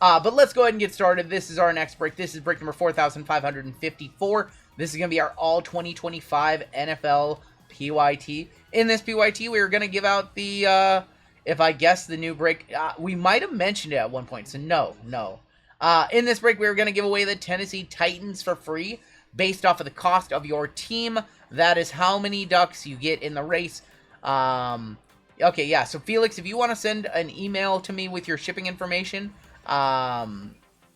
But let's go ahead and get started. This is our next break. This is break number 4,554. This is going to be our all 2025 NFL PYT. In this PYT, we are going to give out the, if I guess the new break, we might have mentioned it at one point, so no. In this break, we are going to give away the Tennessee Titans for free based off of the cost of your team. That is how many ducks you get in the race. Okay, yeah, so Felix, if you want to send an email to me with your shipping information,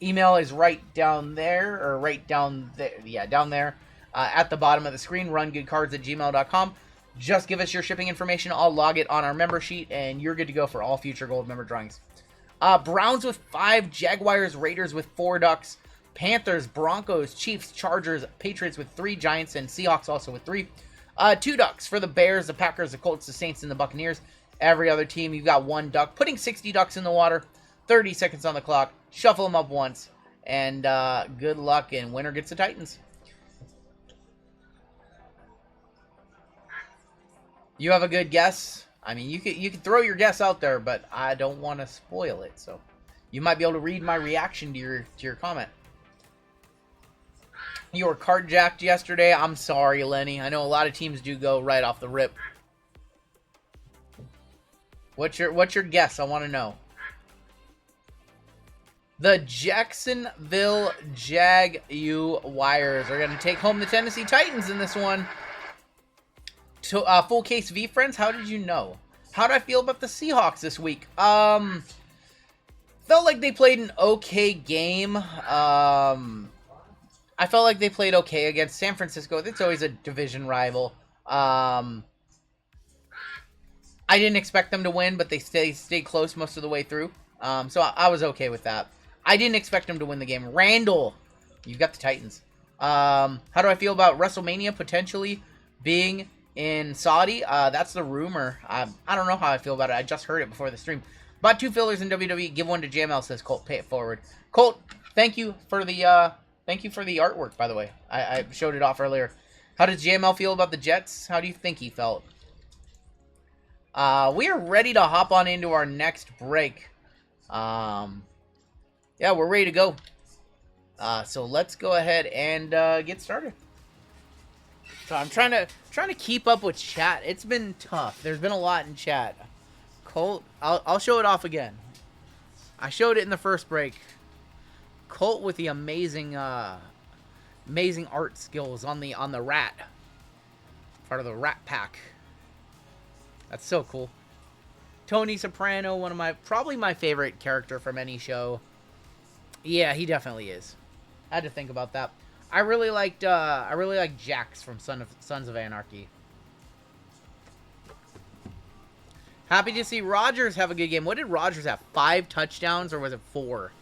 email is right down there, or right down there, yeah, down there, at the bottom of the screen, rungoodcards@gmail.com. Just give us your shipping information, I'll log it on our member sheet, and you're good to go for all future gold member drawings. Browns with 5, Jaguars, Raiders with 4 ducks, Panthers, Broncos, Chiefs, Chargers, Patriots with 3, Giants, and Seahawks also with 3. 2 ducks for the Bears, the Packers, the Colts, the Saints, and the Buccaneers. Every other team, you've got 1 duck. Putting 60 ducks in the water, 30 seconds on the clock, shuffle them up once, and good luck, and winner gets the Titans. You have a good guess? I mean, you could throw your guess out there, but I don't want to spoil it, so you might be able to read my reaction to your comment. You were card-jacked yesterday. I'm sorry, Lenny. I know a lot of teams do go right off the rip. What's your guess? I want to know. The Jacksonville Jaguars are going to take home the Tennessee Titans in this one. Full case V friends, how did you know? How do I feel about the Seahawks this week? Felt like they played an okay game. I felt like they played okay against San Francisco. It's always a division rival. I didn't expect them to win, but they stayed close most of the way through. So I was okay with that. I didn't expect them to win the game. Randall, you've got the Titans. How do I feel about WrestleMania potentially being in Saudi? That's the rumor. I don't know how I feel about it. I just heard it before the stream. Bought 2 fillers in WWE. Give one to JML, says Colt. Pay it forward. Colt, thank you for the artwork, by the way. I showed it off earlier. How does JML feel about the Jets? How do you think he felt? We are ready to hop on into our next break. Yeah, we're ready to go. So let's go ahead and get started. So I'm trying to keep up with chat. It's been tough. There's been a lot in chat. Colt, I'll show it off again. I showed it in the first break. Colt with the amazing amazing art skills on the rat. Part of the Rat Pack. That's so cool. Tony Soprano, probably my favorite character from any show. Yeah, he definitely is. I had to think about that. I really liked Jax from Sons of Anarchy. Happy to see Rodgers have a good game. What did Rodgers have? 5 touchdowns, or was it 4?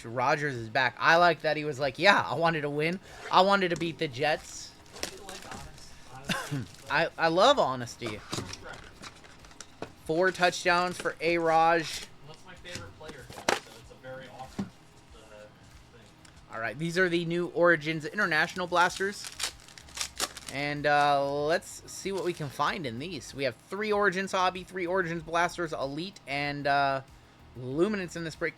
Rodgers is back. I like that he was like, yeah, I wanted to win. I wanted to beat the Jets. I love honesty. 4 touchdowns for A-Raj. That's my favorite player, so it's a very awesome thing. Alright, these are the new Origins International Blasters. And let's see what we can find in these. We have 3 Origins Hobby, 3 Origins Blasters, Elite, and Luminance in this break.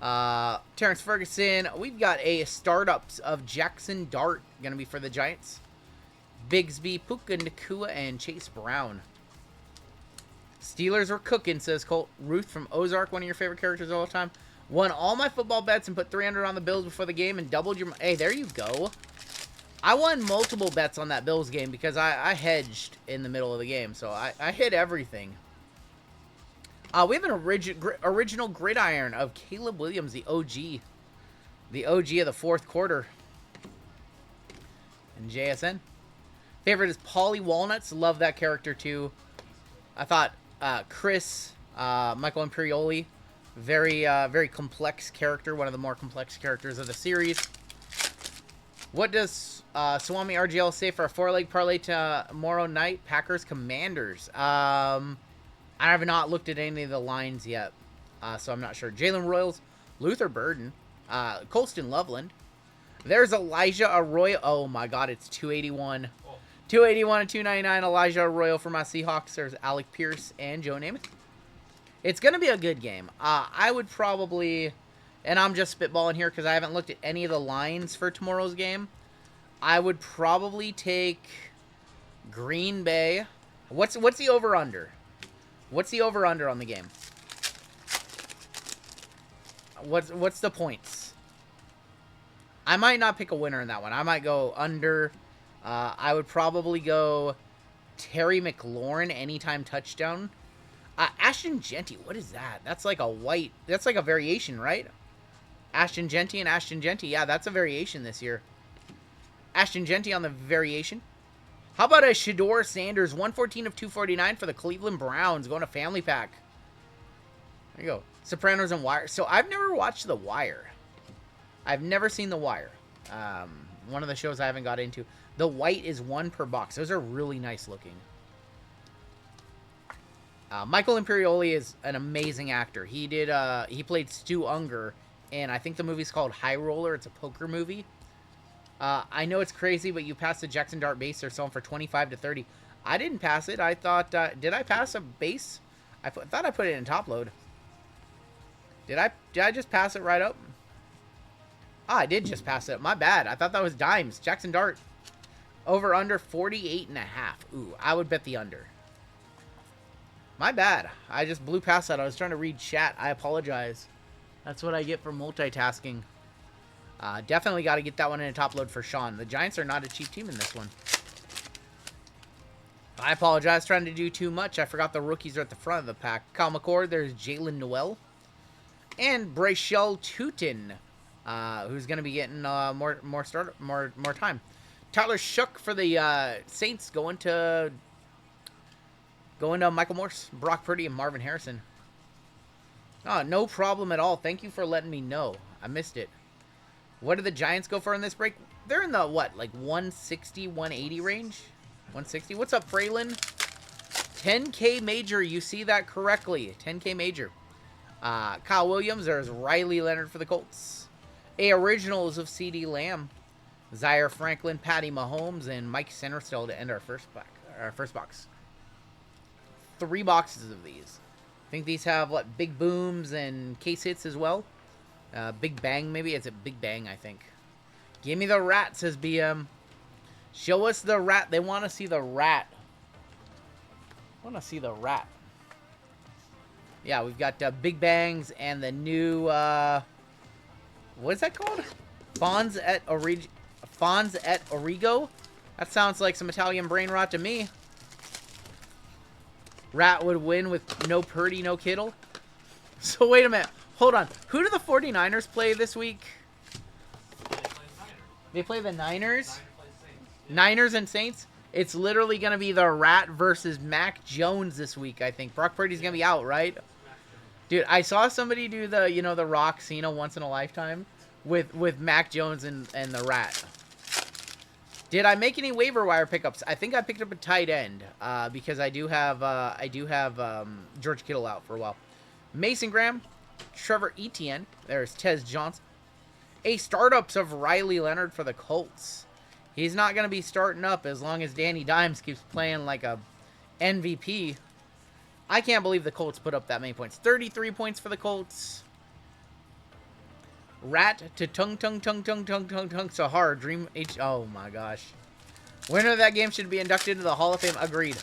Terrence Ferguson. We've got a Startups of Jackson Dart. Going to be for the Giants. Bigsby, Puka Nakua, and Chase Brown. Steelers are cooking, says Colt. Ruth from Ozark, one of your favorite characters of all time. Won all my football bets and put 300 on the Bills before the game and doubled your... Hey, there you go. I won multiple bets on that Bills game because I hedged in the middle of the game. So I hit everything. We have an original gridiron of Caleb Williams, the OG. The OG of the fourth quarter. And JSN. Favorite is Paulie Walnuts. Love that character too. I thought Chris, Michael Imperioli, very complex character. One of the more complex characters of the series. What does Swami RGL say for a 4-leg parlay tomorrow night? Packers Commanders. I have not looked at any of the lines yet, so I'm not sure. Jalen Royals, Luther Burden, Colston Loveland. There's Elijah Arroyo. Oh my God, it's 281. 281 and 299. Elijah Arroyo for my Seahawks. There's Alec Pierce and Joe Namath. It's going to be a good game. I would probably, and I'm just spitballing here because I haven't looked at any of the lines for tomorrow's game. I would probably take Green Bay. What's the over-under? What's the over-under on the game? What's the points? I might not pick a winner in that one. I might go under. I would probably go Terry McLaurin anytime touchdown. Ashton Genty, what is that? That's like a white. That's like a variation, right? Ashton Genty and Ashton Genty. Yeah, that's a variation this year. Ashton Genty on the variation. How about a Shedeur Sanders, 114 of 249 for the Cleveland Browns, going to family pack. There you go. Sopranos and Wire. So I've never watched The Wire. I've never seen The Wire. One of the shows I haven't got into. The white is 1 per box. Those are really nice looking. Michael Imperioli is an amazing actor. He played Stu Unger, and I think the movie's called High Roller. It's a poker movie. I know it's crazy, but you passed the Jackson Dart base. They're selling for 25 to 30. I didn't pass it. I thought, did I pass a base? I thought I put it in top load. Did I just pass it right up? Ah, I did just pass it. My bad. I thought that was dimes. Jackson Dart. Over under 48.5. Ooh, I would bet the under. My bad. I just blew past that. I was trying to read chat. I apologize. That's what I get for multitasking. Definitely got to get that one in a top load for Sean. The Giants are not a cheap team in this one. I apologize. Trying to do too much. I forgot the rookies are at the front of the pack. Kyle McCord. There's Jalen Noel. And Brayshell Tutin, who's going to be getting more time. Tyler Shook for the Saints going to Michael Morse, Brock Purdy, and Marvin Harrison. Oh, no problem at all. Thank you for letting me know. I missed it. What did the Giants go for in this break? They're in the, what, like 160, 180 range? 160? What's up, Braylon? 10K major. You see that correctly. 10K major. Kyle Williams. There's Riley Leonard for the Colts. Originals of CD Lamb. Zaire Franklin, Patty Mahomes, and Mike Centerstill to end our first box. 3 boxes of these. I think these have, what, big booms and case hits as well. Big Bang, maybe? It's a Big Bang, I think. Give me the rat, says BM. Show us the rat. They want to see the rat. Yeah, we've got Big Bangs and the new, what is that called? Fonz et Origo? That sounds like some Italian brain rot to me. Rat would win with no Purdy, no Kittle. So wait a minute. Hold on. Who do the 49ers play this week? They play the Niners? Niners and Saints? It's literally going to be the Rat versus Mac Jones this week, I think. Brock Purdy's going to be out, right? Dude, I saw somebody do the, the Rock Cena once in a lifetime with Mac Jones and the Rat. Did I make any waiver wire pickups? I think I picked up a tight end because I do have George Kittle out for a while. Mason Graham, Trevor Etienne. There's Tez Johnson. Startups of Riley Leonard for the Colts. He's not going to be starting up as long as Danny Dimes keeps playing like a MVP. I can't believe the Colts put up that many points. 33 points for the Colts. Rat to tung Sahar Dream H. Oh my gosh. Winner of that game should be inducted into the Hall of Fame. Agreed.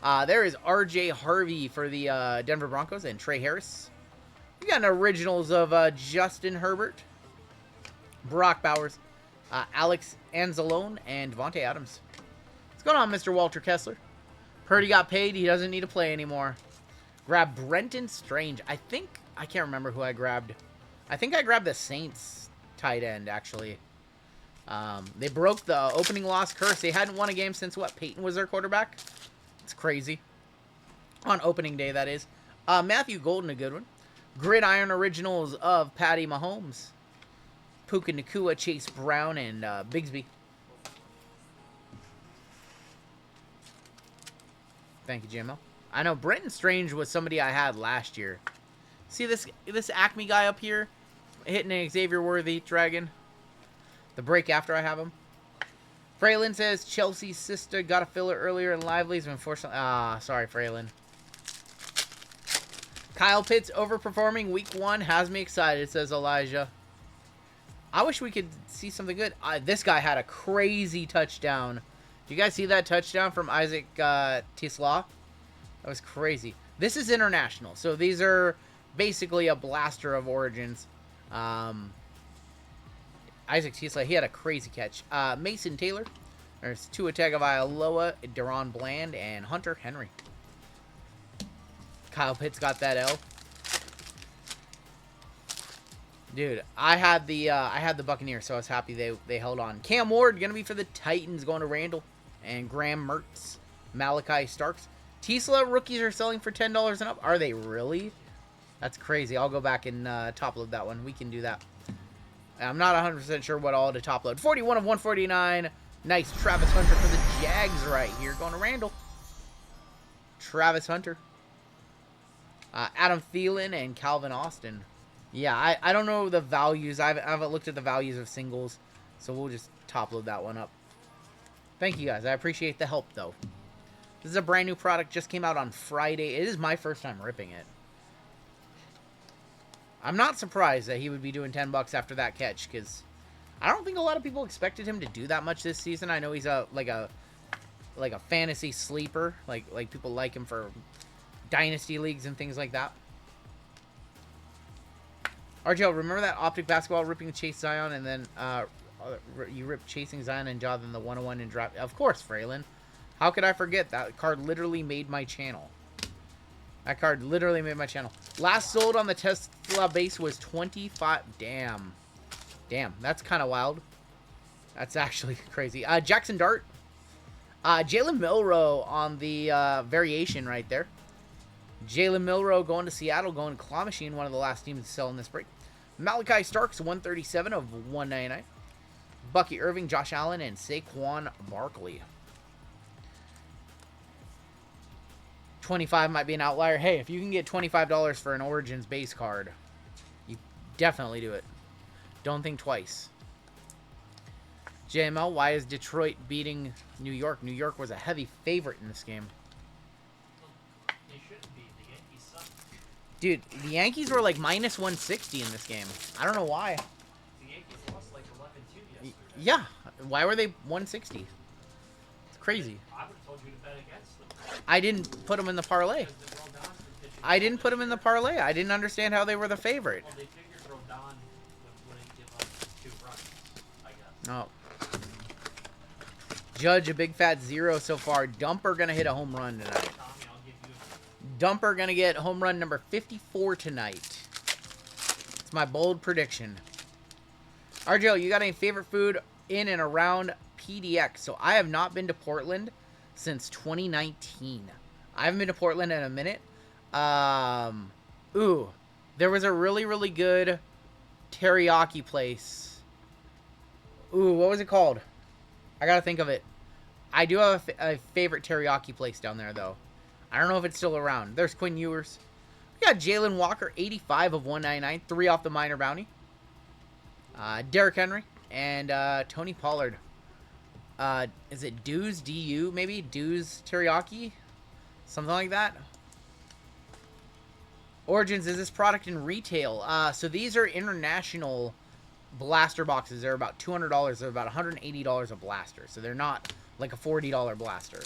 There is RJ Harvey for the Denver Broncos and Trey Harris. We got an originals of Justin Herbert, Brock Bowers, Alex Anzalone, and Devontae Adams. What's going on, Mr. Walter Kessler? Purdy got paid. He doesn't need to play anymore. Grab Brenton Strange. I can't remember who I grabbed. I think I grabbed the Saints tight end, actually. They broke the opening loss curse. They hadn't won a game since, what, Peyton was their quarterback? It's crazy. On opening day, that is. Matthew Golden, a good one. Gridiron originals of Patty Mahomes. Puka Nacua, Chase Brown, and Bigsby. Thank you, JML. I know Brenton Strange was somebody I had last year. See this Acme guy up here? Hitting an Xavier Worthy Dragon. The break after I have him. Fraylin says Chelsea's sister got a filler earlier in Lively's. Unfortunately, sorry, Fraylin. Kyle Pitts overperforming week 1 has me excited, says Elijah. I wish we could see something good. This guy had a crazy touchdown. Did you guys see that touchdown from Isaac Tisla? That was crazy. This is international, so these are basically a blaster of origins. Isaac Tisla, he had a crazy catch. Mason Taylor. There's Tua Tagovailoa, Deron Bland, and Hunter Henry. Kyle Pitts got that L. Dude, I had the Buccaneers, so I was happy they held on. Cam Ward gonna be for the Titans, going to Randall, and Graham Mertz, Malachi Starks. Tesla rookies are selling for $10 and up. Are they really? That's crazy. I'll go back and top load that one. We can do that. I'm not 100% sure what all to top load. 41 of 149. Nice Travis Hunter for the Jags right here, going to Randall. Travis Hunter. Adam Thielen and Calvin Austin. Yeah, I don't know the values. I haven't looked at the values of singles, so we'll just top load that one up. Thank you guys. I appreciate the help, though. This is a brand new product. Just came out on Friday. It is my first time ripping it. I'm not surprised that he would be doing $10 after that catch, because I don't think a lot of people expected him to do that much this season. I know he's like a fantasy sleeper. Like people like him for dynasty leagues and things like that. RGL, remember that Optic Basketball ripping Chase Zion, and then you ripped Chasing Zion and Jaw, then the 101 and drop? Of course, Fraylin. How could I forget? That card literally made my channel. That card literally made my channel. Last sold on the Tesla base was 25. Damn. Damn, that's kind of wild. That's actually crazy. Jackson Dart. Jalen Milroe on the variation right there. Jalen Milroe going to Seattle, going to Claw Machine, one of the last teams to sell in this break. Malachi Starks, 137 of 199. Bucky Irving, Josh Allen, and Saquon Barkley. 25 might be an outlier. Hey, if you can get $25 for an Origins base card, you definitely do it. Don't think twice. JML, why is Detroit beating New York? New York was a heavy favorite in this game. They shouldn't be. The Yankees suck. Dude, the Yankees were like minus 160 in this game. I don't know why. The Yankees lost like 11-2 yesterday. Yeah, why were they 160? It's crazy. I would have told you to bet against them. I didn't put them in the parlay. Because the Rodon pitching. I didn't put them in the parlay. I didn't understand how they were the favorite. Well, they figured Rodon wouldn't give up 2 runs, I guess. No. Judge, a big fat 0 so far. Dumper gonna hit a home run tonight. Tommy, I'll give you Dumper gonna get home run number 54 tonight. It's my bold prediction. RJ, you got any favorite food in and around PDX? So I have not been to Portland since 2019. I haven't been to Portland in a minute. Ooh, there was a really, really good teriyaki place. Ooh, what was it called? I gotta think of it. I do have a favorite teriyaki place down there, though. I don't know if it's still around. There's Quinn Ewers. We got Jalen Walker, 85 of 199. 3 off the minor bounty. Derrick Henry. And Tony Pollard. Is it Dues? D-U, maybe? Dues Teriyaki? Something like that. Origins, is this product in retail? So these are international blaster boxes. They're about $200. They're about $180 a blaster. So they're not like a $40 blaster.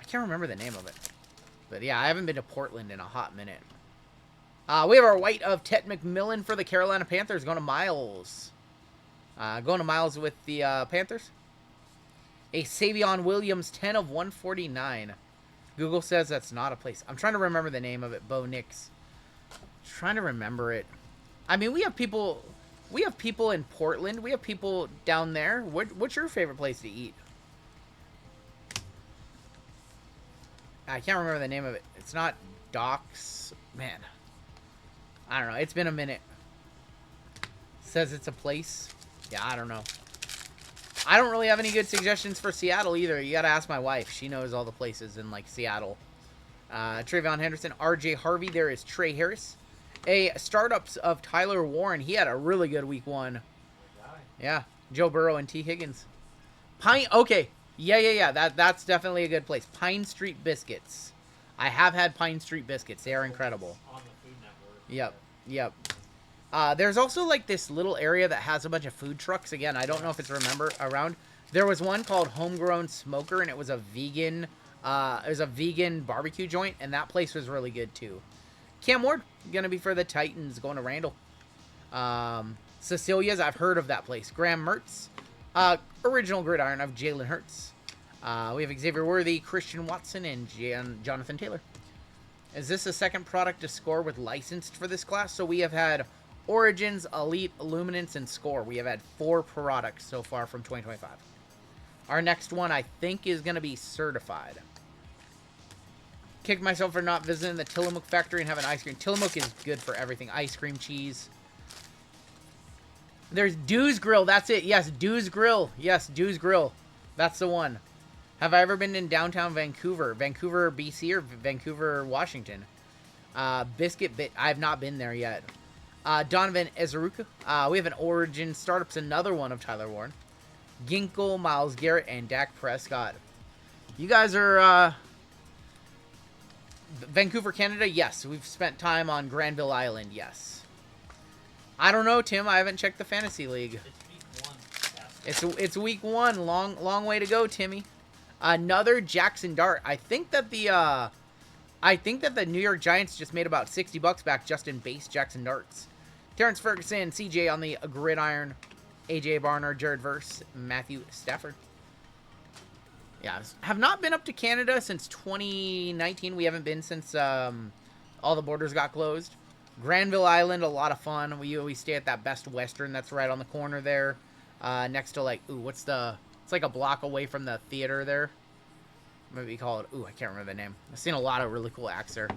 I can't remember the name of it. But yeah, I haven't been to Portland in a hot minute. We have our white of Tet McMillan for the Carolina Panthers. Going to Miles. Going to Miles with the Panthers. A Savion Williams, 10 of 149. Google says that's not a place. I'm trying to remember the name of it. Bo Nix. Trying to remember it. I mean, we have people in Portland. We have people down there. What's your favorite place to eat? I can't remember the name of it. It's not Doc's. Man. I don't know. It's been a minute. Says it's a place. Yeah, I don't know. I don't really have any good suggestions for Seattle either. You got to ask my wife. She knows all the places in, like, Seattle. Trayvon Henderson, R.J. Harvey. There is Trey Harris. A startups of Tyler Warren. He had a really good week 1. Yeah. Joe Burrow and T. Higgins. Okay. Yeah. That's definitely a good place. Pine Street Biscuits. I have had Pine Street biscuits. They are incredible. On the Food Network. Yep, yep. There's also like this little area that has a bunch of food trucks. Again, I don't know if it's around. There was one called Homegrown Smoker, and it was a vegan. It was a vegan barbecue joint, and that place was really good too. Cam Ward gonna be for the Titans, going to Randall. Cecilia's, I've heard of that place. Graham Mertz, original gridiron of Jalen Hurts. We have Xavier Worthy, Christian Watson, and Jonathan Taylor. Is this the second product to score with licensed for this class? So we have had Origins, Elite, Illuminance, and Score. We have had 4 products so far from 2025. Our next one, I think, is going to be Certified. Kicked myself for not visiting the Tillamook factory and having ice cream. Tillamook is good for everything. Ice cream, cheese. There's Dew's Grill. That's it. Yes, Dew's Grill. Yes, Dew's Grill. That's the one. Have I ever been in downtown Vancouver? Vancouver, BC, or Vancouver, Washington? Biscuit Bit. I have not been there yet. Donovan Ezaruka. We have an Origin Startups, another one of Tyler Warren. Ginkle, Myles Garrett, and Dak Prescott. You guys are Vancouver, Canada? Yes. We've spent time on Granville Island. Yes. I don't know, Tim. I haven't checked the Fantasy League. It's week 1. It's week 1. Long way to go, Timmy. Another Jackson Dart. I think that the New York Giants just made about $60 back just in base Jackson Darts. Terrence Ferguson, CJ on the gridiron. AJ Barnard, Jared Verse, Matthew Stafford. Yeah, have not been up to Canada since 2019. We haven't been since all the borders got closed. Granville Island, a lot of fun. We always stay at that Best Western that's right on the corner there. Next to like, it's like a block away from the theater there. Maybe call it, I can't remember the name. I've seen a lot of really cool acts there.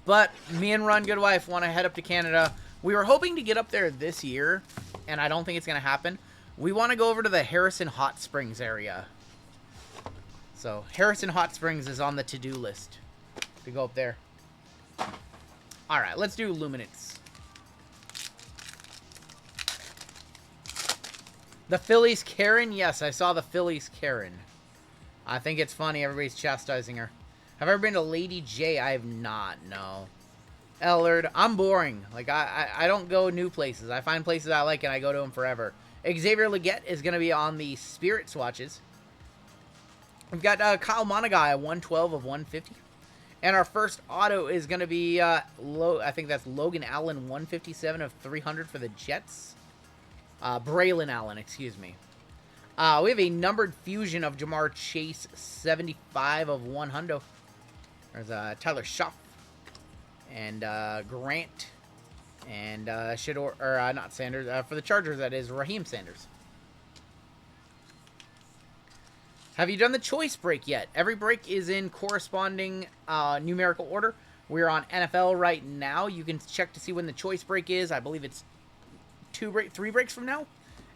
But me and Run Goodwife want to head up to Canada. We were hoping to get up there this year, and I don't think it's going to happen. We want to go over to the Harrison Hot Springs area. So, Harrison Hot Springs is on the to-do list to go up there. Alright, let's do Luminance. The Phillies Karen? Yes, I saw the Phillies Karen. I think it's funny. Everybody's chastising her. Have I ever been to Lady J? I have not, no. Ellard. I'm boring. Like, I don't go new places. I find places I like and I go to them forever. Xavier Leggett is going to be on the Spirit Swatches. We've got Kyle Monagai, 112 of 150. And our first auto is going to be, I think that's Logan Allen, 157 of 300 for the Jets. Braylon Allen, excuse me. We have a numbered fusion of Jamar Chase, 75 of 100. There's Tyler Schaff and Grant and not Sanders. For the Chargers, that is Raheem Sanders. Have you done the choice break yet? Every break is in corresponding numerical order. We're on NFL right now. You can check to see when the choice break is. I believe it's 3 breaks from now.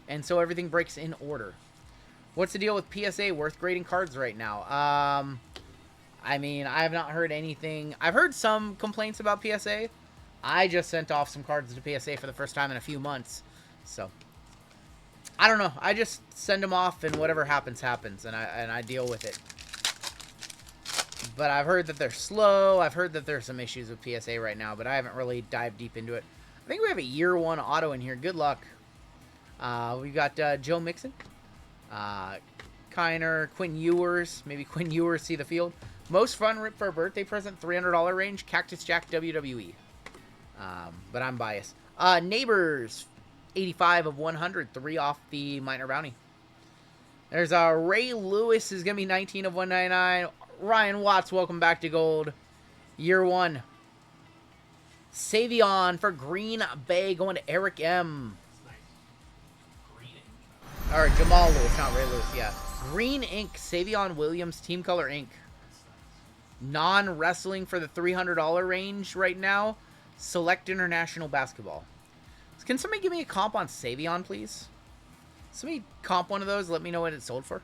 And so everything breaks in order. What's the deal with PSA worth grading cards right now? I mean, I have not heard anything. I've heard some complaints about PSA. I just sent off some cards to PSA for the first time in a few months. So, I don't know. I just send them off and whatever happens, happens. And I deal with it. But I've heard that they're slow. I've heard that there's some issues with PSA right now. But I haven't really dived deep into it. I think we have a year 1 auto in here. Good luck. We've got Joe Mixon. Kiner, Quinn Ewers. Maybe Quinn Ewers see the field. Most fun for a birthday present, $300 range. Cactus Jack WWE. But I'm biased. Neighbors, 85 of 100. 3 off the minor bounty. There's Ray Lewis is going to be 19 of 199. Ryan Watts, welcome back to gold. Year 1. Savion for Green Bay going to Eric M. Or Jamal Lewis, not Ray Lewis, yeah. Green Ink, Savion Williams, Team Color Ink. Non-wrestling for the $300 range right now. Select International Basketball. Can somebody give me a comp on Savion, please? Somebody comp one of those, let me know what it sold for.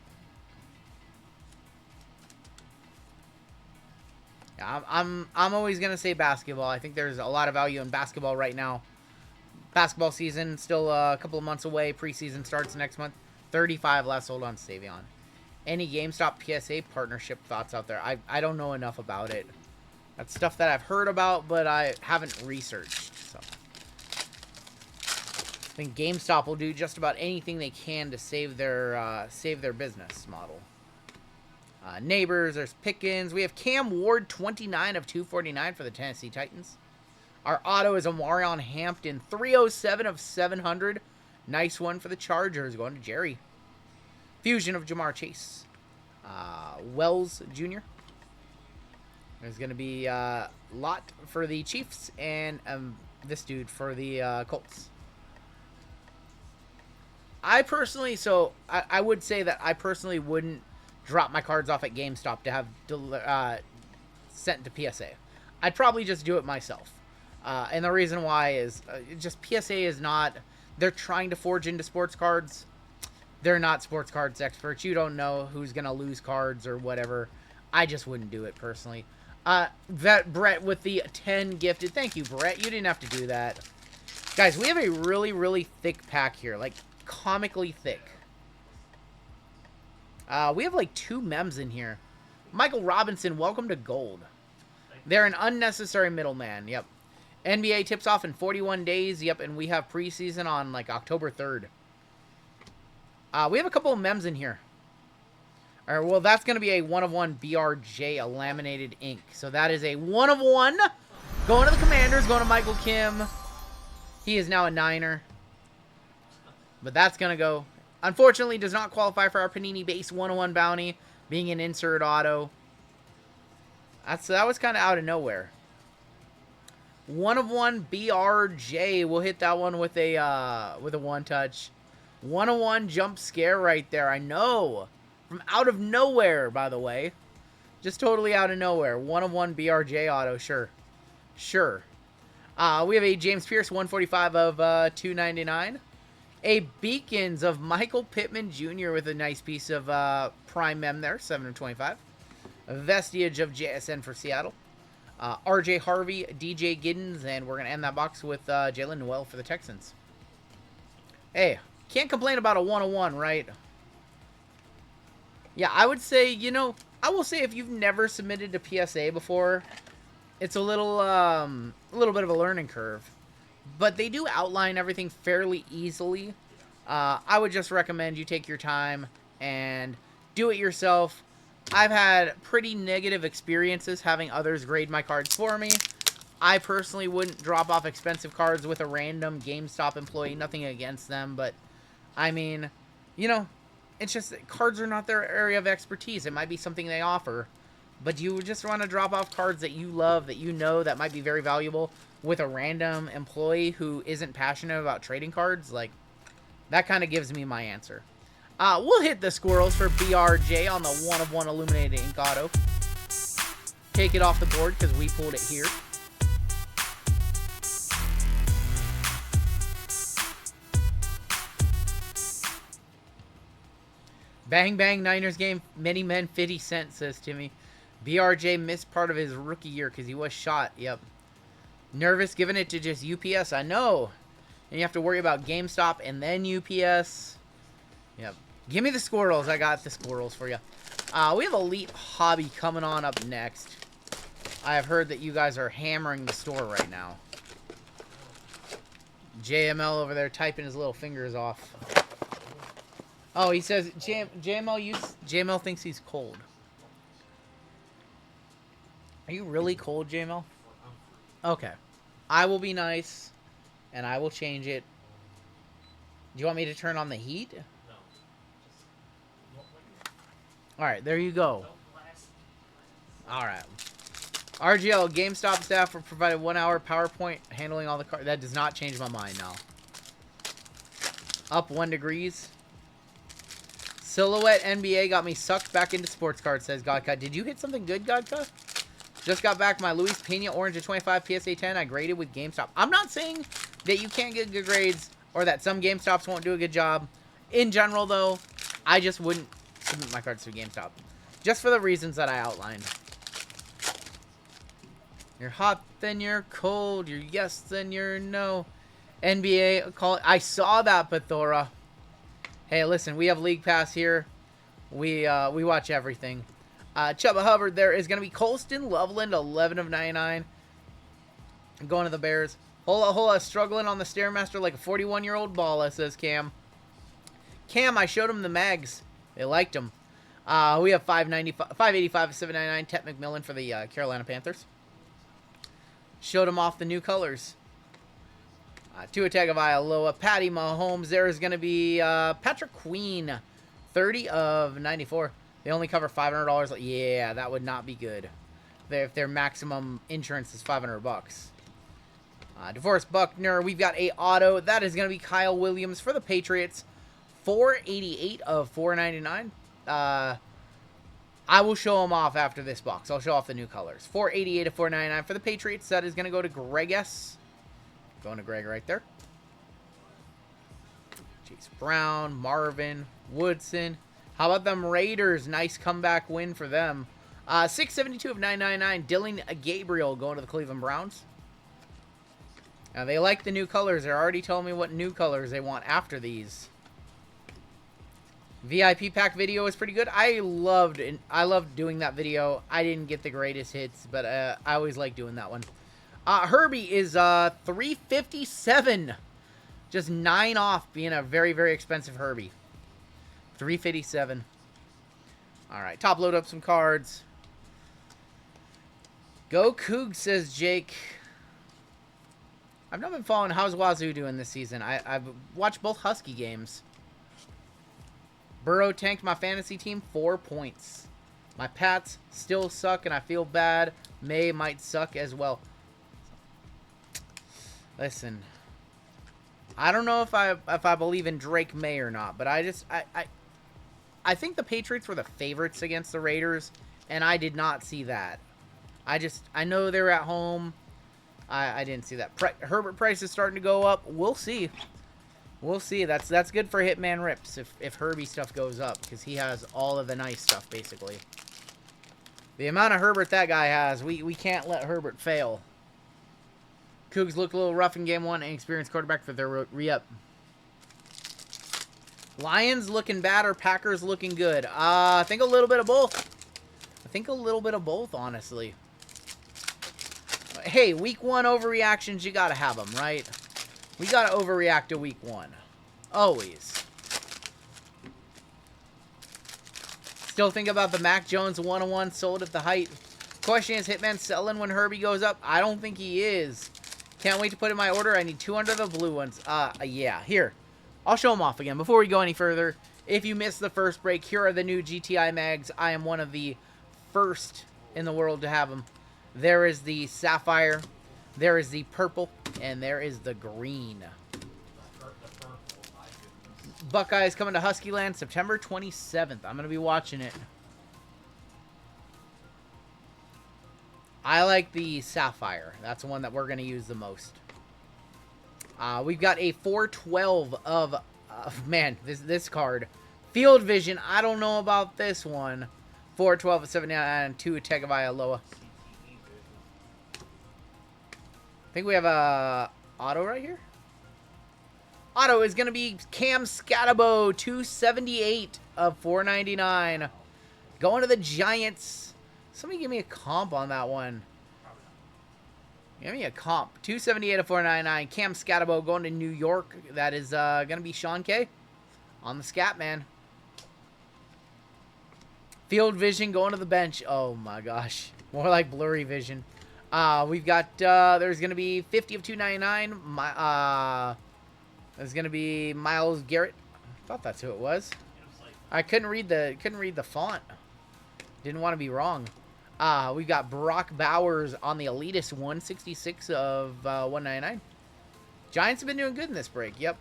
Yeah, I'm always going to say basketball. I think there's a lot of value in basketball right now. Basketball season still a couple of months away. Preseason starts next month. 35 last sold on Savion. Any GameStop PSA partnership thoughts out there? I don't know enough about it. That's stuff that I've heard about, but I haven't researched. So I think GameStop will do just about anything they can to save their business model. Neighbors, there's Pickens. We have Cam Ward, 29 of 249 for the Tennessee Titans. Our auto is Omarion Hampton, 307 of 700. Nice one for the Chargers, going to Jerry. Fusion of Jamar Chase. Wells Jr. There's going to be Lott for the Chiefs and this dude for the Colts. I would say that I personally wouldn't drop my cards off at GameStop to have sent to PSA. I'd probably just do it myself. And the reason why is just PSA is not... They're trying to forge into sports cards. They're not sports cards experts. You don't know who's going to lose cards or whatever. I just wouldn't do it personally. That Brett with the 10 gifted. Thank you, Brett. You didn't have to do that. Guys, we have a really, really thick pack here. Like, comically thick. We have like 2 mems in here. Michael Robinson, welcome to Gold. They're an unnecessary middleman. Yep. NBA tips off in 41 days. Yep, and we have preseason on like October 3rd. We have a couple of mems in here. All right, well, that's going to be a 1/1 BRJ, a laminated ink. So that is a 1/1. Going to the Commanders, going to Michael Kim. He is now a Niner. But that's going to go. Unfortunately, does not qualify for our Panini base 1/1 bounty, being an insert auto. That was kind of out of nowhere. 1/1 BRJ. We'll hit that one with a 1-touch. 1/1 jump scare right there. I know. From out of nowhere, by the way. Just totally out of nowhere. 1/1 BRJ auto. Sure. Sure. We have a James Pierce 145 of 299. A Beacons of Michael Pittman Jr. with a nice piece of prime mem there. 7 of 25. A vestige of JSN for Seattle. RJ Harvey, DJ Giddens, and we're going to end that box with Jalen Noel for the Texans. Hey, can't complain about a 1/1, right? Yeah, I would say, I will say if you've never submitted to PSA before, it's a little bit of a learning curve. But they do outline everything fairly easily. I would just recommend you take your time and do it yourself. I've had pretty negative experiences having others grade my cards for me. I personally wouldn't drop off expensive cards with a random GameStop employee. Nothing against them, but I mean, it's just that cards are not their area of expertise. It might be something they offer, but you just want to drop off cards that you love, that might be very valuable with a random employee who isn't passionate about trading cards. Like, that kind of gives me my answer. We'll hit the squirrels for BRJ on the 1/1 illuminated ink auto. Take it off the board because we pulled it here. Bang bang Niners game. Many men 50 cents, says Timmy. BRJ missed part of his rookie year because he was shot. Yep. Nervous giving it to just UPS. I know. And you have to worry about GameStop and then UPS. Yep. Give me the squirrels. I got the squirrels for you. We have Elite Hobby coming on up next. I have heard that you guys are hammering the store right now. JML over there typing his little fingers off. Oh, he says JML thinks he's cold. Are you really cold, JML? Okay. I will be nice, and I will change it. Do you want me to turn on the heat? Alright, there you go. Alright. RGL, GameStop staff were provided 1 hour PowerPoint handling all the cards. That does not change my mind now. Up 1 degrees. Silhouette NBA got me sucked back into sports cards, says Godcut. Did you hit something good, Godcut? Just got back my Luis Pena Orange of 25 PSA 10. I graded with GameStop. I'm not saying that you can't get good grades or that some GameStops won't do a good job. In general, though, I just wouldn't submit my cards to GameStop. Just for the reasons that I outlined. You're hot, then you're cold. You're yes, then you're no. NBA, call it. I saw that, Pathora. Hey, listen, we have League Pass here. We watch everything. Chuba Hubbard there is going to be Colston Loveland, 11 of 99. Going to the Bears. Hola, struggling on the Stairmaster like a 41-year-old balla, says Cam. Cam, I showed him the mags. They liked them. We have 585 799 Tet McMillan for the Carolina Panthers. Showed him off the new colors. Tua Tagovailoa, Patty Mahomes. There is going to be Patrick Queen, 30 of 94. They only cover $500. Yeah, that would not be good. If their maximum insurance is $500. DeForest Buckner, we've got a auto. That is going to be Kyle Williams for the Patriots. 488 of 499. I will show them off after this box. I'll show off the new colors. 488 of 499 for the Patriots. That is going to go to Greg S. Going to Greg right there. Chase Brown, Marvin, Woodson. How about them Raiders? Nice comeback win for them. 672 of 999. Dylan Gabriel going to the Cleveland Browns. Now, they like the new colors. They're already telling me what new colors they want after these. VIP pack video is pretty good. I loved doing that video. I didn't get the greatest hits, but I always like doing that one. Herbie is 357. Just 9 off being a very, very expensive Herbie. 357. All right, top load up some cards. Go Cougs, says Jake. I've not been following how's Wazoo doing this season. I've watched both Husky games. Burrow tanked my fantasy team 4 points. My Pats still suck, and I feel bad. May might suck as well. Listen, I don't know if I believe in Drake May or not, but I think the Patriots were the favorites against the Raiders, and I did not see that. I know they're at home. I didn't see that. Herbert price is starting to go up. We'll see. We'll see. That's good for Hitman Rips if Herbie stuff goes up, because he has all of the nice stuff, basically. The amount of Herbert that guy has, we can't let Herbert fail. Cougs looked a little rough in game 1. Inexperienced quarterback for their re-up. Lions looking bad or Packers looking good? I think a little bit of both. Honestly. Hey, week 1 overreactions, you gotta have them, right? We gotta overreact to week 1. Always. Still think about the Mac Jones 101 sold at the height. Question is, Hitman selling when Herbie goes up? I don't think he is. Can't wait to put in my order. I need 200 of the blue ones. Yeah. Here. I'll show them off again. Before we go any further, if you missed the first break, here are the new GTI mags. I am one of the first in the world to have them. There is the sapphire. There is the purple. And there is the green. Buckeyes coming to Huskyland September 27th. I'm going to be watching it. I like the sapphire. That's the one that we're going to use the most. We've got a 412 of... man, this card. Field Vision. I don't know about this one. 412 of 79 2 Tagovailoa. I think we have a auto right here. Auto is going to be Cam Scatabo, 278 of 499. Going to the Giants. Somebody give me a comp on that one. Give me a comp. 278 of 499. Cam Scatabo going to New York. That is going to be Sean K. On the Scat, man. Field Vision going to the bench. Oh, my gosh. More like Blurry Vision. We've got, there's going to be 50 of 299. There's going to be Myles Garrett. I thought that's who it was. I couldn't read the font. Didn't want to be wrong. We've got Brock Bowers on the Elitist 166 of 199. Giants have been doing good in this break. Yep.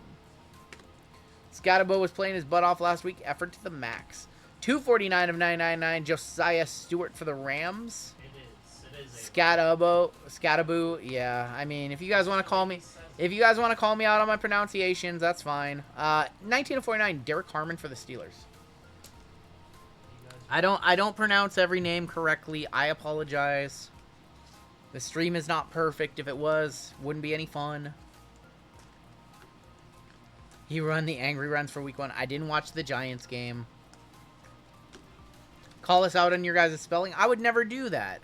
Scatabo was playing his butt off last week. Effort to the max. 249 of 999. Josiah Stewart for the Rams. It is Scatabo. Yeah. I mean, if you guys want to call me out on my pronunciations, that's fine. 19 of 49. Derek Harmon for the Steelers. I don't pronounce every name correctly. I apologize. The stream is not perfect. If it was, wouldn't be any fun. He run the angry runs for week 1. I didn't watch the Giants game. call us out on your guys' spelling. I would never do that.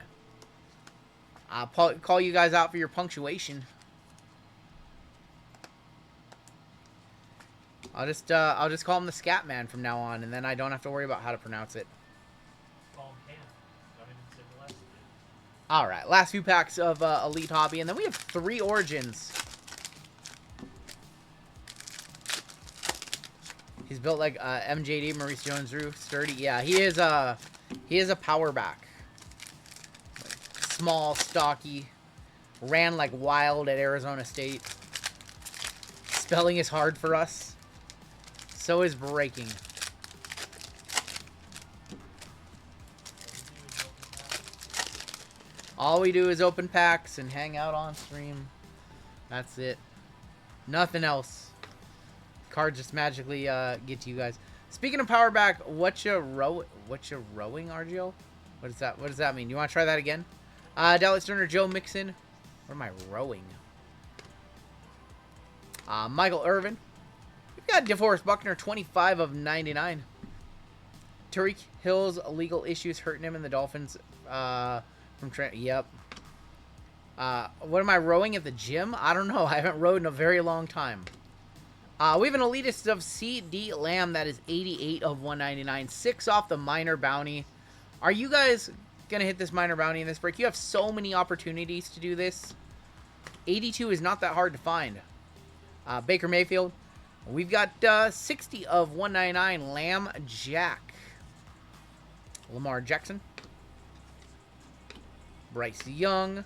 I'll call you guys out for your punctuation. I'll just call him the Scat Man from now on, and then I don't have to worry about how to pronounce it. Call him Cam. Don't even say the last name. All right, last few packs of Elite Hobby, and then we have 3 Origins. He's built like MJD, Maurice Jones-Drew, sturdy. Yeah, he is a power back. Small, stocky, ran like wild at Arizona State. Spelling is hard for us. So is breaking. All we do is open packs and hang out on stream. That's it. Nothing else. Cards just magically get to you guys. Speaking of power back, what you rowing, RGO? What does that mean? You want to try that again? Dallas Turner, Joe Mixon. What am I rowing? Michael Irvin. We've got DeForest Buckner, 25 of 99. Tariq Hill's legal issues hurting him in the Dolphins from Trent. Yep. What am I rowing at the gym? I don't know. I haven't rowed in a very long time. We have an elitist of C.D. Lamb that is 88 of 199. 6 off the minor bounty. Are you guys going to hit this minor bounty in this break? You have so many opportunities to do this. 82 is not that hard to find. Baker Mayfield. We've got 60 of 199. Lamb Jack. Lamar Jackson. Bryce Young.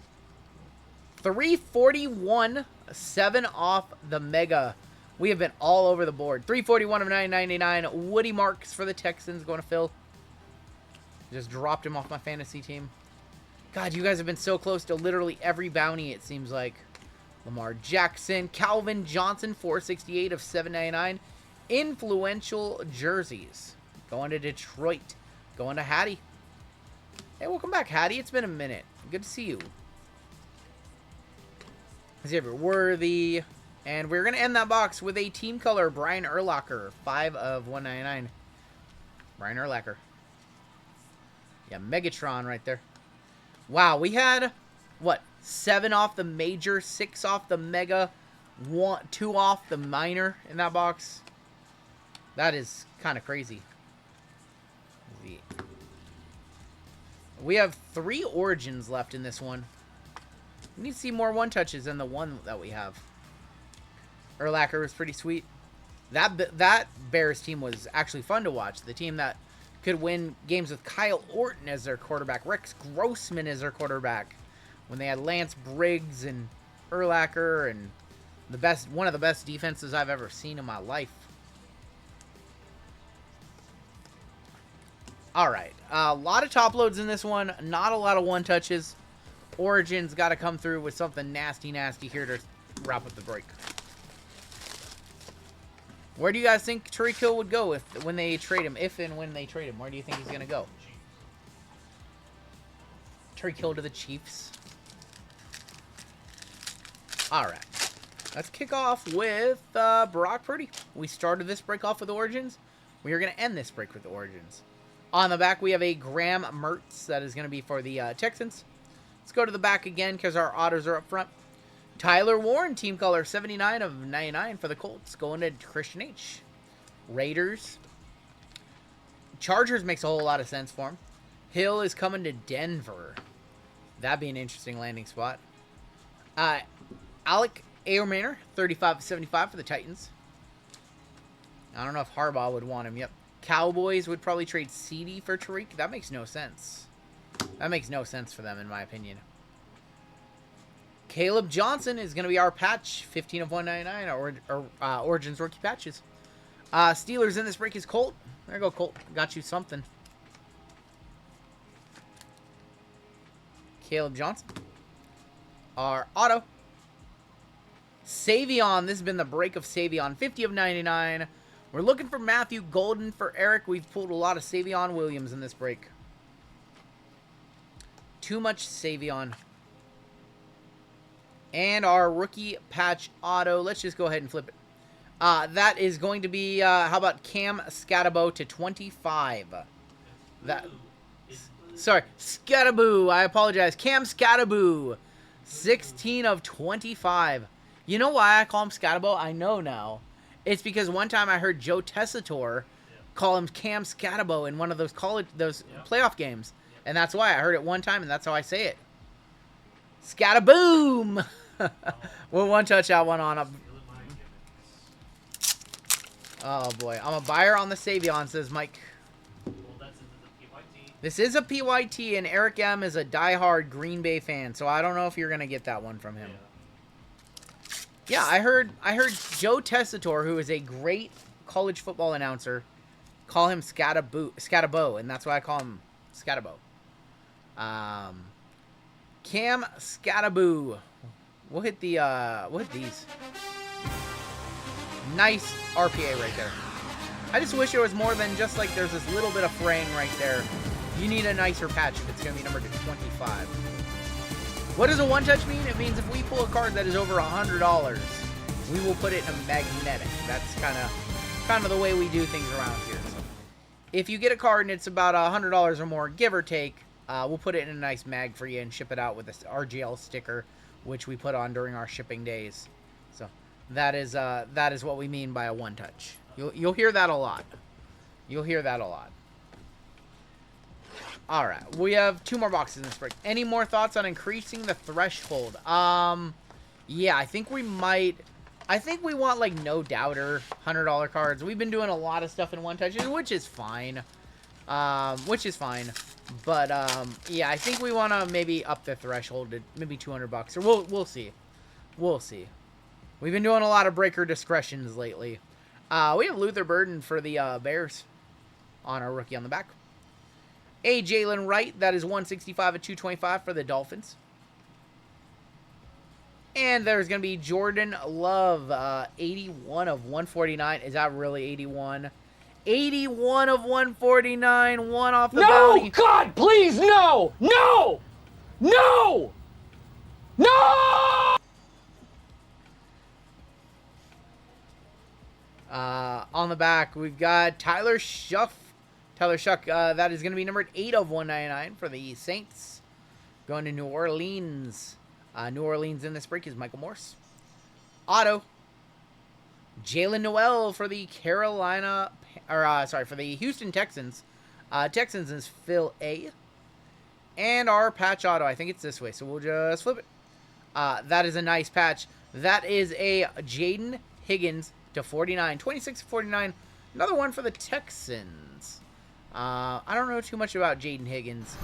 341. 7 off the mega. We have been all over the board. 341 of 999. Woody Marks for the Texans going to Phil. Just dropped him off my fantasy team. God, you guys have been so close to literally every bounty, it seems like. Lamar Jackson. Calvin Johnson, 468 of 799. Influential jerseys. Going to Detroit. Going to Hattie. Hey, welcome back, Hattie. It's been a minute. Good to see you. Xavier Worthy. And we're going to end that box with a team color, Brian Urlacher, 5 of 199. Brian Urlacher. Yeah, Megatron right there. Wow, we had, what, 7 off the major, 6 off the mega, 2 off the minor in that box. That is kind of crazy. We have 3 Origins left in this one. We need to see more one-touches than the one that we have. Urlacher was pretty sweet. That Bears team was actually fun to watch. The team that could win games with Kyle Orton as their quarterback, Rex Grossman as their quarterback, when they had Lance Briggs and Urlacher and one of the best defenses I've ever seen in my life. All right, a lot of top loads in this one. Not a lot of one touches. Origins got to come through with something nasty here to wrap up the break. Where do you guys think Tariq Hill would go when they trade him? If and when they trade him, where do you think he's going to go? Tariq Hill to the Chiefs. All right. Let's kick off with Brock Purdy. We started this break off with Origins. We are going to end this break with Origins. On the back, we have a Graham Mertz that is going to be for the Texans. Let's go to the back again because our autos are up front. Tyler Warren, team color, 79 of 99 for the Colts. Going to Christian H. Raiders. Chargers makes a whole lot of sense for him. Hill is coming to Denver. That'd be an interesting landing spot. Alec Ayomaner, 35 of 75 for the Titans. I don't know if Harbaugh would want him. Yep. Cowboys would probably trade CD for Tariq. That makes no sense. That makes no sense for them, in my opinion. Caleb Johnson is going to be our patch. 15 of 199. Origins rookie patches. Steelers in this break is Colt. There you go, Colt. Got you something. Caleb Johnson. Our auto. Savion. This has been the break of Savion. 50 of 99. We're looking for Matthew Golden for Eric. We've pulled a lot of Savion Williams in this break. Too much Savion. And our rookie patch auto. Let's just go ahead and flip it. That is going to be, how about Cam Scatabo to 25? Sorry, Scataboo. I apologize. Cam Scataboo. 16 of 25. You know why I call him Scataboo? I know now. It's because one time I heard Joe Tessitore call him Cam Scataboo in one of those playoff games. And that's why I heard it one time, and that's how I say it. Scataboom! We'll one touch that one on up. Oh boy, I'm a buyer on the Savion, says Mike. This is a PYT, and Eric M is a diehard Green Bay fan, so I don't know if you're gonna get that one from him. Yeah, I heard Joe Tessitore, who is a great college football announcer, call him Scatabo, and that's why I call him Scatabo. Cam Scataboo. We'll hit these. Nice RPA right there. I just wish there was more than just like there's this little bit of fraying right there. You need a nicer patch if it's going to be numbered to 25. What does a one-touch mean? It means if we pull a card that is over $100, we will put it in a magnetic. That's kind of the way we do things around here. So if you get a card and it's about $100 or more, give or take, we'll put it in a nice mag for you and ship it out with this RGL sticker, which we put on during our shipping days. So that is what we mean by a one-touch. You'll hear that a lot. You'll hear that a lot. All right, we have 2 more boxes in this break. Any more thoughts on increasing the threshold? Yeah, I think we might. I think we want like no doubter $100 cards. We've been doing a lot of stuff in one touches, which is fine. But yeah, I think we want to maybe up the threshold to maybe $200, or we'll see. We'll see. We've been doing a lot of breaker discretions lately. We have Luther Burden for the Bears on our rookie on the back. A Jalen Wright, that is 165 of 225 for the Dolphins. And there's going to be Jordan Love, 81 of 149. Is that really 81? 81 of 149, one off the bounty. No, God, please, no! No! No! No! On the back, we've got Tyler Shuck, that is going to be numbered 8 of 199 for the Saints. Going to New Orleans. New Orleans in this break is Michael Morse. Auto. Jalen Noel for the for the Houston Texans. Texans is Phil A. And our patch auto, I think it's this way, so we'll just flip it. That is a nice patch. That is a Jaden Higgins to 49. 26-49. Another one for the Texans. I don't know too much about Jaden Higgins.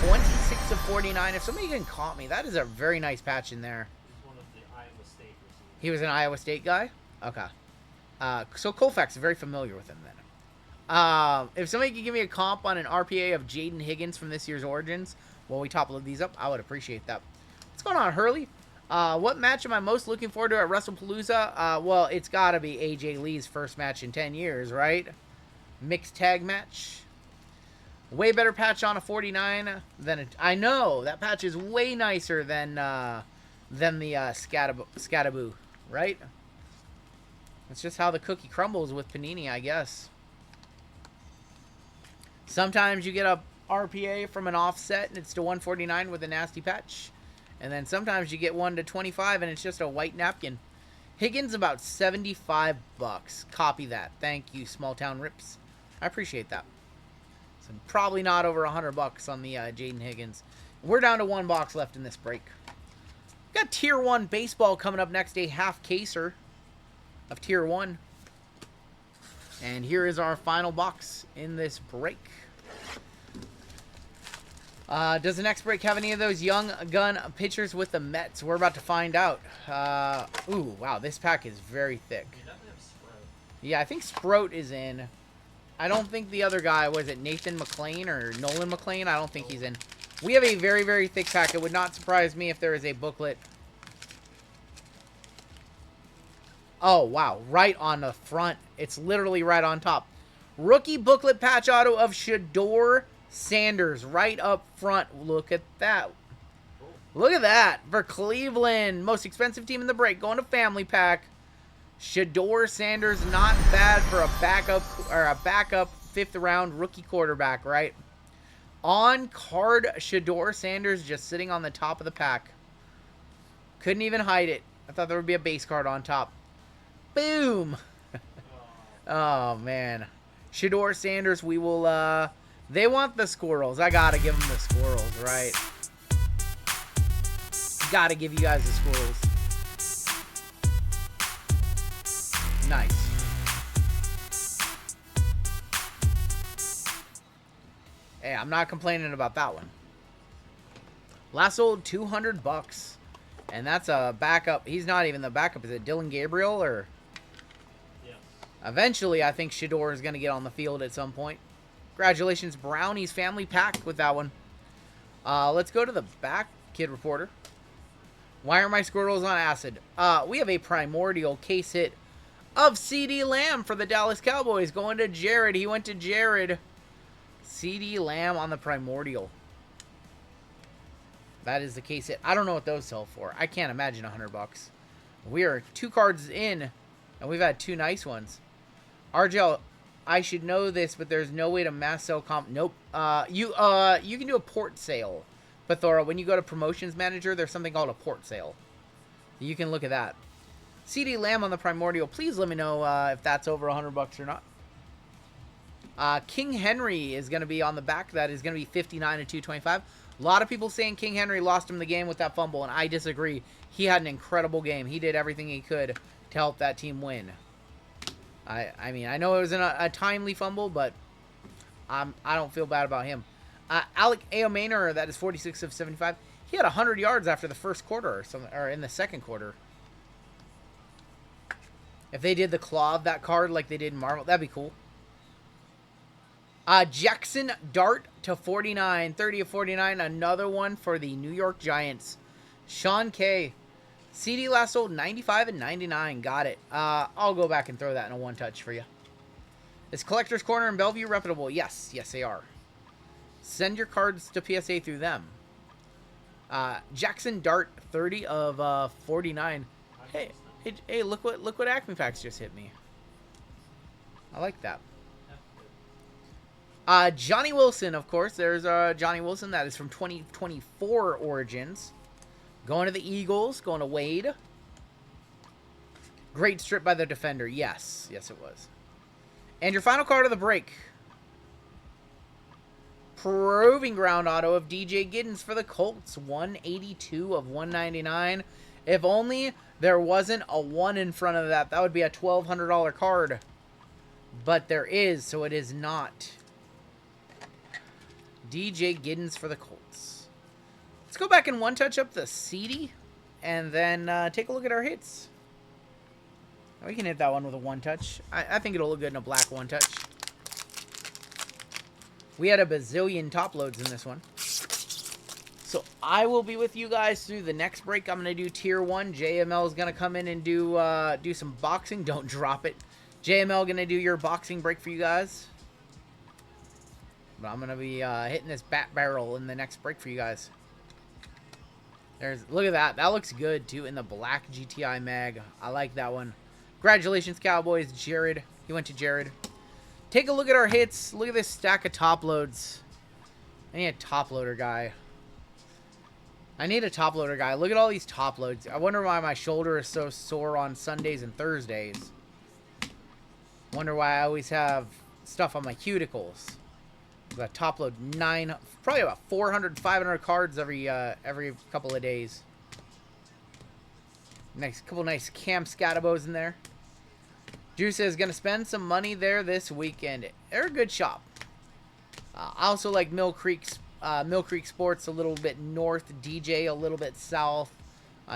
26 of 49. If somebody can comp me, that is a very nice patch in there. He's one of the Iowa State receivers. He was an Iowa State guy? Okay. So Colfax is very familiar with him then. If somebody could give me a comp on an RPA of Jaden Higgins from this year's Origins while we topple these up, I would appreciate that. What's going on, Hurley? What match am I most looking forward to at WrestlePalooza? Well, it's got to be AJ Lee's first match in 10 years, right? Mixed tag match. Way better patch on a 49 than I know that patch is way nicer than the Scataboo, right? That's just how the cookie crumbles with Panini, I guess. Sometimes you get a RPA from an offset and it's to 149 with a nasty patch. And then sometimes you get one to 25 and it's just a white napkin. Higgins about $75. Copy that. Thank you, Small Town Rips. I appreciate that. So probably not over $100 on the Jaden Higgins. We're down to 1 box left in this break. Got Tier 1 baseball coming up next, a half caser of Tier 1. And here is our final box in this break. Does the next break have any of those young gun pitchers with the Mets? We're about to find out. Ooh, wow, this pack is very thick. He doesn't have Sprout. Yeah, I think Sprout is in. I don't think the other guy, was it Nathan McLean or Nolan McLean? I don't think he's in. We have a very, very thick pack. It would not surprise me if there is a booklet. Oh, wow. Right on the front. It's literally right on top. Rookie booklet patch auto of Shador Sanders right up front. Look at that. Look at that. For Cleveland. Most expensive team in the break. Going to family pack. Shador Sanders, not bad for a backup 5th round rookie quarterback, right? On card, Shador Sanders just sitting on the top of the pack. Couldn't even hide it. I thought there would be a base card on top. Boom! Oh, man. Shador Sanders, we will, they want the squirrels. I gotta give them the squirrels, right? Gotta give you guys the squirrels. Nice. Hey, I'm not complaining about that one. Last sold $200. And that's a backup. He's not even the backup. Is it Dylan Gabriel or... Yes. Eventually, I think Shador is going to get on the field at some point. Congratulations, Brownies family pack with that one. Let's go to the back, Kid Reporter. Why are my squirrels on acid? We have a primordial case hit of CD Lamb for the Dallas Cowboys. Going to Jared. He went to Jared. CD Lamb on the primordial. That is the case hit. I don't know what those sell for. I can't imagine $100. We are 2 cards in, and we've had 2 nice ones. RGL, I should know this, but there's no way to mass sell comp. Nope. You can do a port sale. Pathora, when you go to Promotions Manager, there's something called a port sale. You can look at that. CD Lamb on the primordial. Please let me know if that's over $100 or not. King Henry is going to be on the back. That is going to be 59 to 225. A lot of people saying King Henry lost him the game with that fumble, and I disagree. He had an incredible game. He did everything he could to help that team win. I mean, I know it was a timely fumble, but I don't feel bad about him. Alec Aomaner, that is 46 of 75. He had 100 yards after the first quarter or something, or in the second quarter. If they did the claw of that card like they did in Marvel, that'd be cool. Jackson Dart to 49, 30 of 49. Another one for the New York Giants. Sean K. CD last sold 95 and 99. Got it. I'll go back and throw that in a one-touch for you. Is Collector's Corner in Bellevue reputable? Yes. Yes, they are. Send your cards to PSA through them. Jackson Dart, 30 of 49. Hey, look what Acme Packs just hit me. I like that. Johnny Wilson, of course. There's Johnny Wilson. That is from 2024 Origins. Going to the Eagles. Going to Wade. Great strip by the defender. Yes. Yes, it was. And your final card of the break. Proving Ground auto of DJ Giddens for the Colts. 182 of 199. If only there wasn't a 1 in front of that. That would be a $1,200 card. But there is, so it is not. DJ Giddens for the Colts. Let's go back and one-touch up the CD, and then take a look at our hits. We can hit that one with a one-touch. I think it'll look good in a black one-touch. We had a bazillion top loads in this one. So I will be with you guys through the next break. I'm going to do Tier 1. JML is going to come in and do some boxing. Don't drop it. JML going to do your boxing break for you guys. But I'm going to be hitting this bat barrel in the next break for you guys. Look at that. That looks good, too, in the black GTI mag. I like that one. Congratulations, Cowboys. Jared. He went to Jared. Take a look at our hits. Look at this stack of top loads. I need a top loader guy. Look at all these top loads. I wonder why my shoulder is so sore on Sundays and Thursdays. Wonder why I always have stuff on my cuticles. Got top load probably about 400, 500 cards every couple of days. Couple nice Cam Scatabos in there. Juice is gonna spend some money there this weekend. They're a good shop. I also like Mill Creek Sports a little bit north, DJ a little bit south.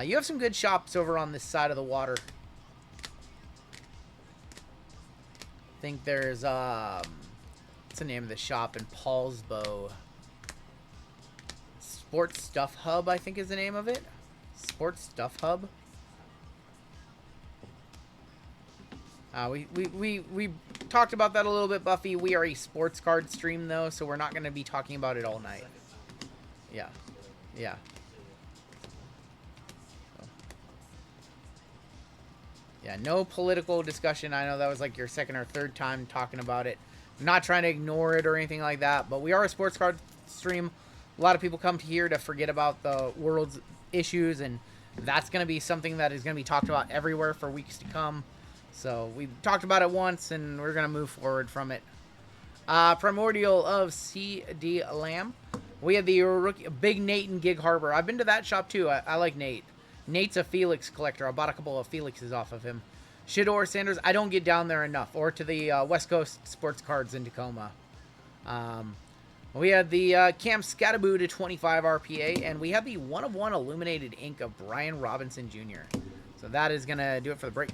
You have some good shops over on this side of the water. I think there's what's the name of the shop in Paulsbo? Sports Stuff Hub, I think is the name of it. Sports Stuff Hub. We talked about that a little bit, Buffy. We are a sports card stream, though, so we're not going to be talking about it all night. Yeah. Yeah. Yeah, no political discussion. I know that was like your second or third time talking about it. I'm not trying to ignore it or anything like that, but we are a sports card stream. A lot of people come here to forget about the world's issues, and that's going to be something that is going to be talked about everywhere for weeks to come. So we talked about it once, and we're going to move forward from it. Primordial of C.D. Lamb. We have the rookie, Big Nate in Gig Harbor. I've been to that shop too. I like Nate. Nate's a Felix collector. I bought a couple of Felixes off of him. Shador Sanders. I don't get down there enough. Or to the West Coast Sports Cards in Tacoma. We have the Cam Scattaboo to 25 RPA. And we have the 1/1 illuminated ink of Brian Robinson Jr. So that is going to do it for the break.